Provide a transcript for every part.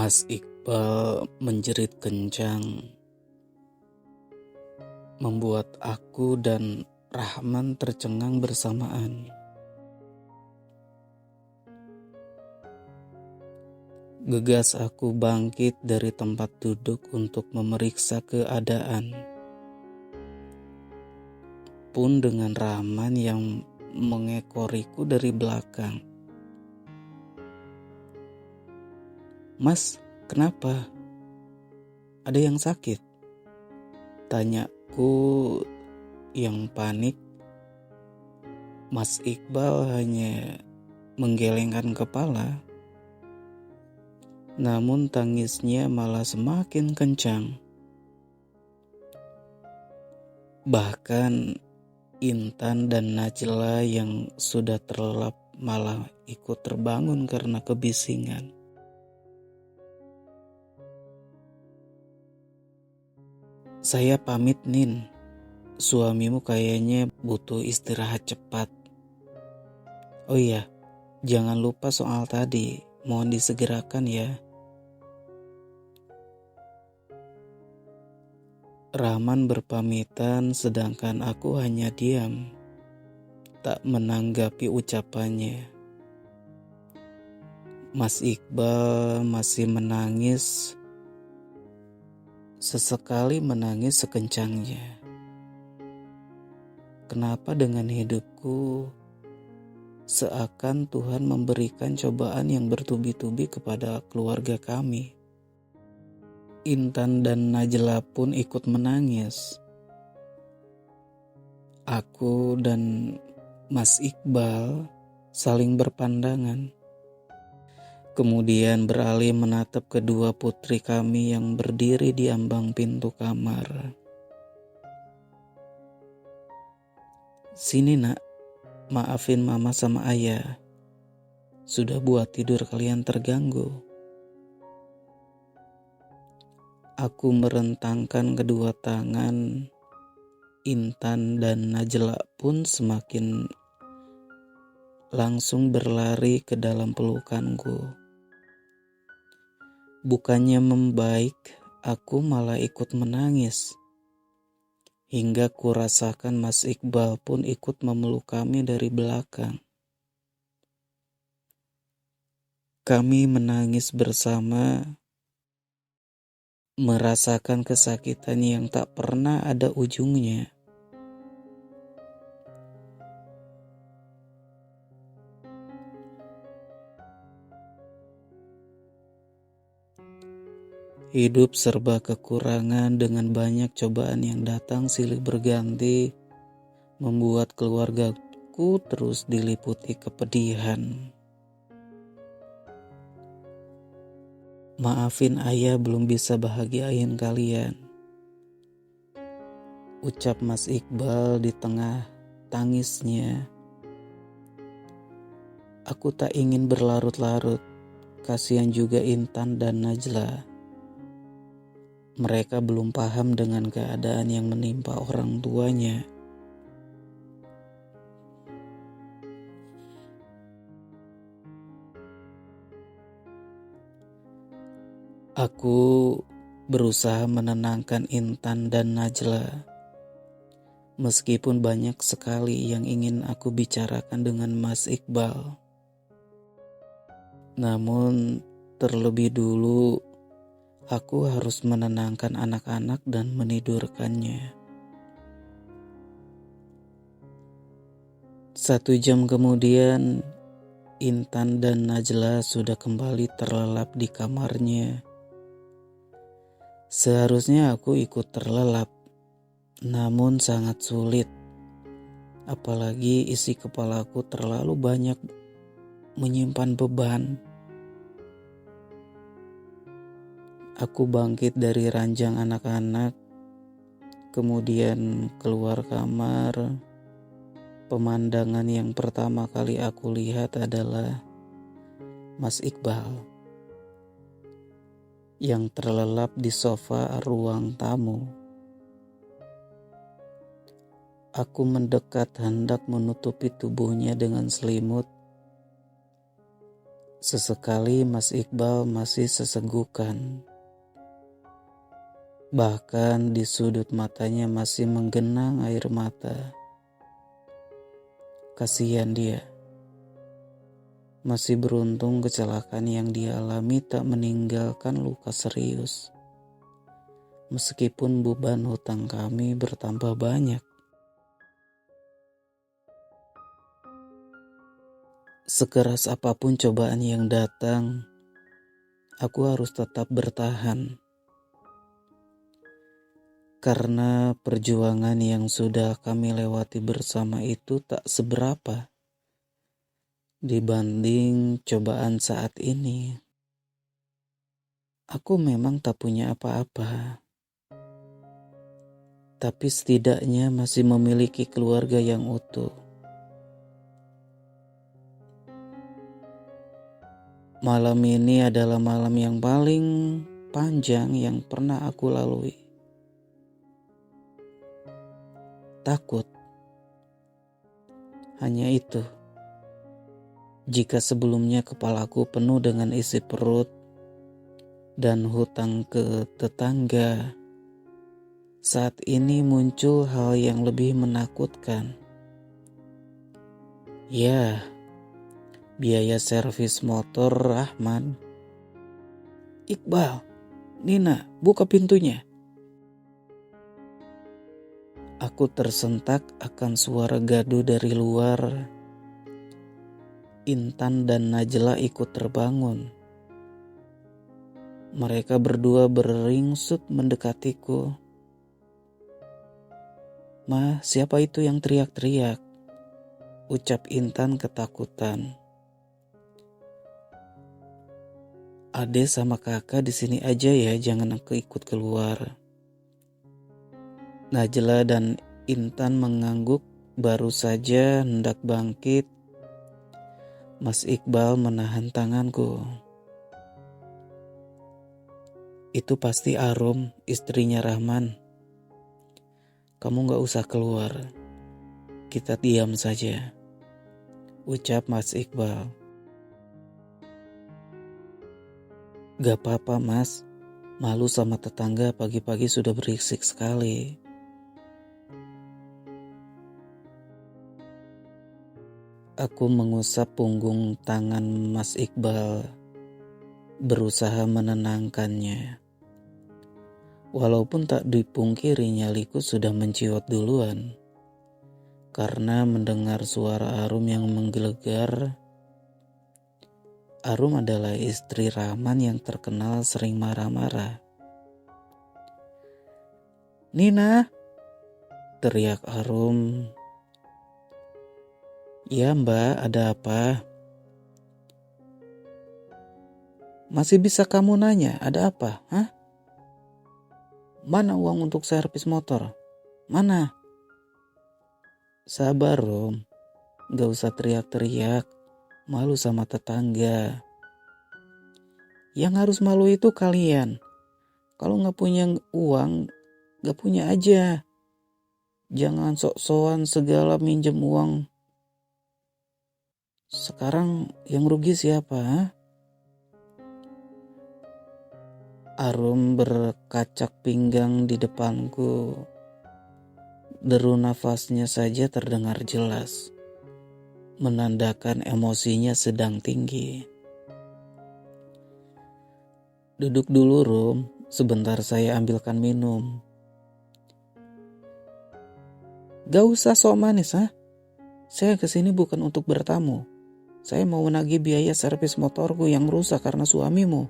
Mas Iqbal menjerit kencang, membuat aku dan Rahman tercengang bersamaan. Gegas aku bangkit dari tempat duduk untuk memeriksa keadaan. Pun dengan Rahman yang mengekoriku dari belakang. "Mas, kenapa? Ada yang sakit?" Tanyaku yang panik. Mas Iqbal hanya menggelengkan kepala. Namun tangisnya malah semakin kencang. Bahkan Intan dan Najla yang sudah terlelap malah ikut terbangun karena kebisingan. "Saya pamit, Nin. Suamimu kayaknya butuh istirahat cepat. Oh iya, jangan lupa soal tadi. Mohon disegerakan ya." Rahman berpamitan sedangkan aku hanya diam, tak menanggapi ucapannya. Mas Iqbal masih menangis, sesekali menangis sekencangnya. Kenapa dengan hidupku seakan Tuhan memberikan cobaan yang bertubi-tubi kepada keluarga kami? Intan dan Najla pun ikut menangis. Aku dan Mas Iqbal saling berpandangan. Kemudian beralih menatap kedua putri kami yang berdiri di ambang pintu kamar. "Sini nak, maafin mama sama ayah. Sudah buat tidur kalian terganggu." Aku merentangkan kedua tangan. Intan dan Najla pun semakin langsung berlari ke dalam pelukanku. Bukannya membaik, aku malah ikut menangis. Hingga kurasakan Mas Iqbal pun ikut memeluk kami dari belakang. Kami menangis bersama, merasakan kesakitan yang tak pernah ada ujungnya. Hidup serba kekurangan dengan banyak cobaan yang datang silih berganti, membuat keluargaku terus diliputi kepedihan. "Maafin ayah belum bisa bahagiain kalian," ucap Mas Iqbal di tengah tangisnya. Aku tak ingin berlarut-larut, kasihan juga Intan dan Najla. Mereka belum paham dengan keadaan yang menimpa orang tuanya. Aku berusaha menenangkan Intan dan Najla. Meskipun banyak sekali yang ingin aku bicarakan dengan Mas Iqbal. Namun terlebih dulu aku harus menenangkan anak-anak dan menidurkannya. 1 jam kemudian, Intan dan Najla sudah kembali terlelap di kamarnya. Seharusnya aku ikut terlelap, namun sangat sulit. Apalagi isi kepalaku terlalu banyak menyimpan beban. Aku bangkit dari ranjang anak-anak, kemudian keluar kamar. Pemandangan yang pertama kali aku lihat adalah Mas Iqbal yang terlelap di sofa ruang tamu. Aku mendekat hendak menutupi tubuhnya dengan selimut. Sesekali Mas Iqbal masih sesegukan. Bahkan di sudut matanya masih menggenang air mata. Kasihan dia. Masih beruntung kecelakaan yang dia alami tak meninggalkan luka serius. Meskipun beban hutang kami bertambah banyak. Sekeras apapun cobaan yang datang, aku harus tetap bertahan. Karena perjuangan yang sudah kami lewati bersama itu tak seberapa dibanding cobaan saat ini. Aku memang tak punya apa-apa, tapi setidaknya masih memiliki keluarga yang utuh. Malam ini adalah malam yang paling panjang yang pernah aku lalui. Takut. Hanya itu. Jika sebelumnya kepalaku penuh dengan isi perut dan hutang ke tetangga, saat ini muncul hal yang lebih menakutkan. Ya, biaya servis motor Rahman. Iqbal, Nina, buka pintunya. Aku tersentak akan suara gaduh dari luar. Intan dan Najla ikut terbangun. Mereka berdua beringsut mendekatiku. "Ma, siapa itu yang teriak-teriak?" ucap Intan ketakutan. "Ade sama kakak di sini aja ya, jangan aku ikut keluar." Najla dan Intan mengangguk, baru saja hendak bangkit. Mas Iqbal menahan tanganku. "Itu pasti Arum, istrinya Rahman. Kamu gak usah keluar. Kita diam saja," ucap Mas Iqbal. "Gak apa-apa Mas, malu sama tetangga pagi-pagi sudah berisik sekali." Aku mengusap punggung tangan Mas Iqbal, berusaha menenangkannya. Walaupun tak dipungkiri nyaliku sudah menciut duluan. Karena mendengar suara Arum yang menggelegar. Arum adalah istri Rahman yang terkenal sering marah-marah. "Nina!" teriak Arum. "Ya Mbak, ada apa?" "Masih bisa kamu nanya, ada apa? Hah? Mana uang untuk servis motor? Mana?" "Sabar Rom, gak usah teriak-teriak, malu sama tetangga." "Yang harus malu itu kalian. Kalau gak punya uang, gak punya aja. Jangan sok-sokan segala minjem uang. Sekarang yang rugi siapa? Ha?" Arum berkacak pinggang di depanku. Deru nafasnya saja terdengar jelas, menandakan emosinya sedang tinggi. "Duduk dulu Rum, sebentar saya ambilkan minum." "Gak usah sok manis ha? Saya kesini bukan untuk bertamu. Saya mau menagih biaya servis motorku yang rusak karena suamimu."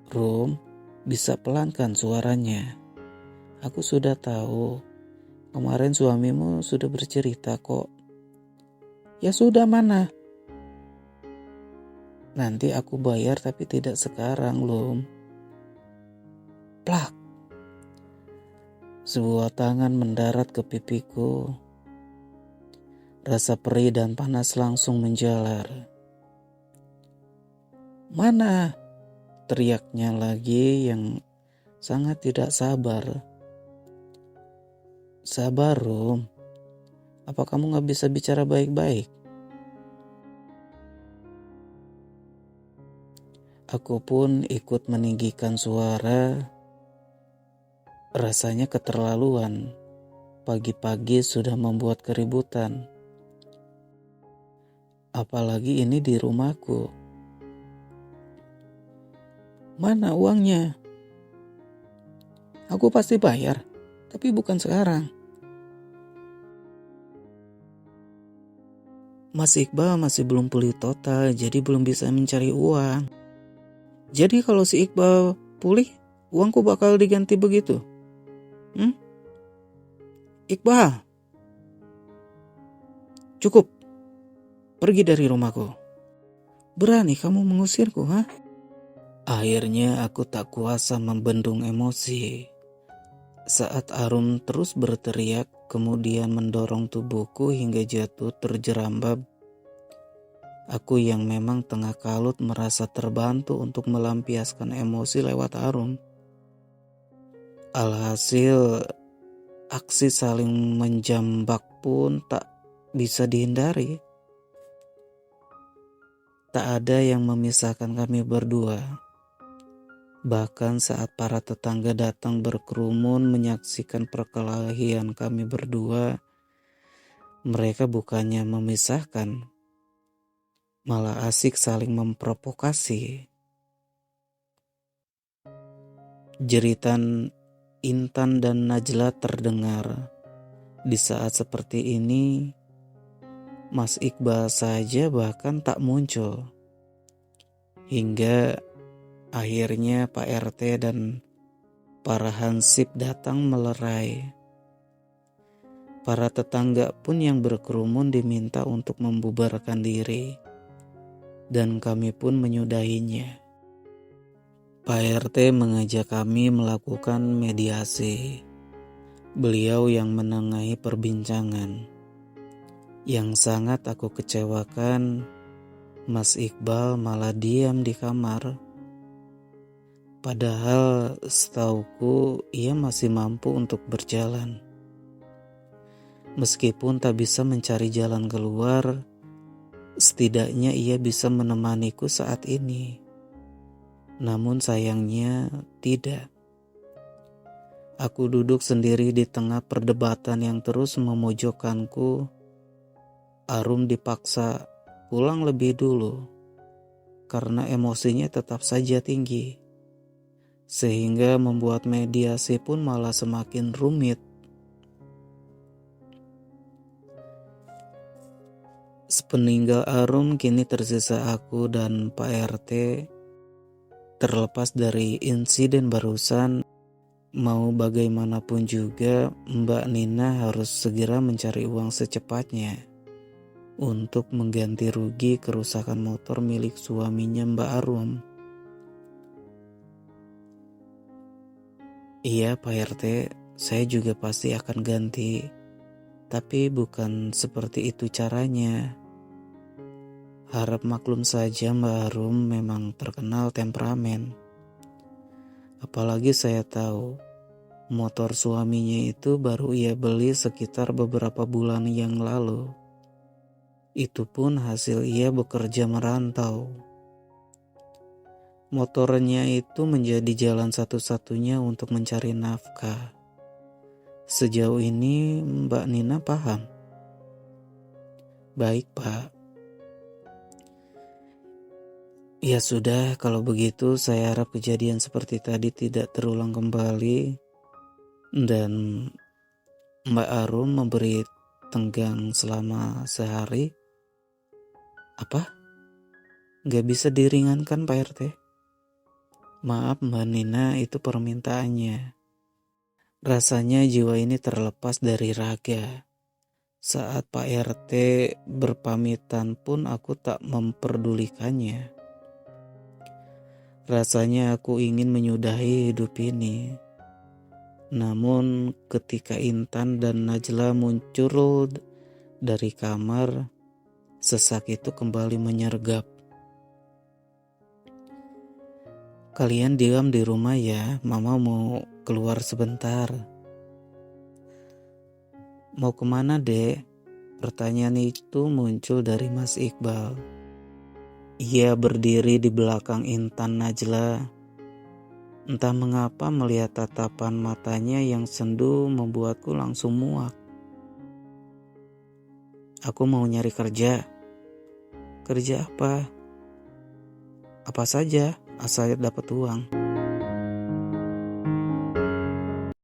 "Rum, bisa pelankan suaranya. Aku sudah tahu. Kemarin suamimu sudah bercerita kok." "Ya sudah, mana? Nanti aku bayar tapi tidak sekarang, Rum." Plak. Sebuah tangan mendarat ke pipiku. Rasa perih dan panas langsung menjalar. "Mana?" teriaknya lagi yang sangat tidak sabar. "Sabar Rum, apa kamu gak bisa bicara baik-baik?" Aku pun ikut meninggikan suara, rasanya keterlaluan. Pagi-pagi sudah membuat keributan. Apalagi ini di rumahku. Mana uangnya? Aku pasti bayar, tapi bukan sekarang. Mas Iqbal masih belum pulih total, jadi belum bisa mencari uang. Jadi kalau si Iqbal pulih, uangku bakal diganti begitu? Iqbal, cukup. Pergi dari rumahku. Berani kamu mengusirku, ha? Akhirnya aku tak kuasa membendung emosi. Saat Arum terus berteriak, kemudian mendorong tubuhku hingga jatuh terjerambab. Aku yang memang tengah kalut merasa terbantu untuk melampiaskan emosi lewat Arum. Alhasil, aksi saling menjambak pun tak bisa dihindari. Tak ada yang memisahkan kami berdua. Bahkan saat para tetangga datang berkerumun menyaksikan perkelahian kami berdua, mereka bukannya memisahkan, malah asik saling memprovokasi. Jeritan Intan dan Najla terdengar. Di saat seperti ini, Mas Iqbal saja bahkan tak muncul. Hingga akhirnya Pak RT dan para hansip datang melerai. Para tetangga pun yang berkerumun diminta untuk membubarkan diri. Dan kami pun menyudahinya. Pak RT mengajak kami melakukan mediasi. Beliau yang menengahi perbincangan. Yang sangat aku kecewakan, Mas Iqbal malah diam di kamar. Padahal setauku ia masih mampu untuk berjalan. Meskipun tak bisa mencari jalan keluar, setidaknya ia bisa menemaniku saat ini. Namun sayangnya tidak. Aku duduk sendiri di tengah perdebatan yang terus memojokkanku. Arum dipaksa pulang lebih dulu karena emosinya tetap saja tinggi. Sehingga membuat mediasi pun malah semakin rumit. Sepeninggal Arum kini tersisa aku dan Pak RT. Terlepas dari insiden barusan, mau bagaimanapun juga Mbak Nina harus segera mencari uang secepatnya untuk mengganti rugi kerusakan motor milik suaminya Mbak Arum. Iya Pak RT, saya juga pasti akan ganti. Tapi bukan seperti itu caranya. Harap maklum saja Mbak Arum memang terkenal temperamen. Apalagi saya tahu, motor suaminya itu baru ia beli sekitar beberapa bulan yang lalu. Itu pun hasil ia bekerja merantau. Motornya itu menjadi jalan satu-satunya untuk mencari nafkah. Sejauh ini Mbak Nina paham? Baik Pak. Ya sudah, kalau begitu saya harap kejadian seperti tadi tidak terulang kembali. Dan Mbak Arum memberi tenggang selama sehari. Apa? Gak bisa diringankan Pak RT? Maaf Mbak Nina, itu permintaannya. Rasanya jiwa ini terlepas dari raga. Saat Pak RT berpamitan pun aku tak memperdulikannya. Rasanya aku ingin menyudahi hidup ini. Namun ketika Intan dan Najla muncul dari kamar, sesak itu kembali menyergap. Kalian diam di rumah ya, Mama mau keluar sebentar. Mau kemana Dek? Pertanyaan itu muncul dari Mas Iqbal. Ia berdiri di belakang Intan Najla. Entah mengapa melihat tatapan matanya yang sendu membuatku langsung muak. Aku mau nyari kerja. Kerja apa? Apa saja, asal dapat uang.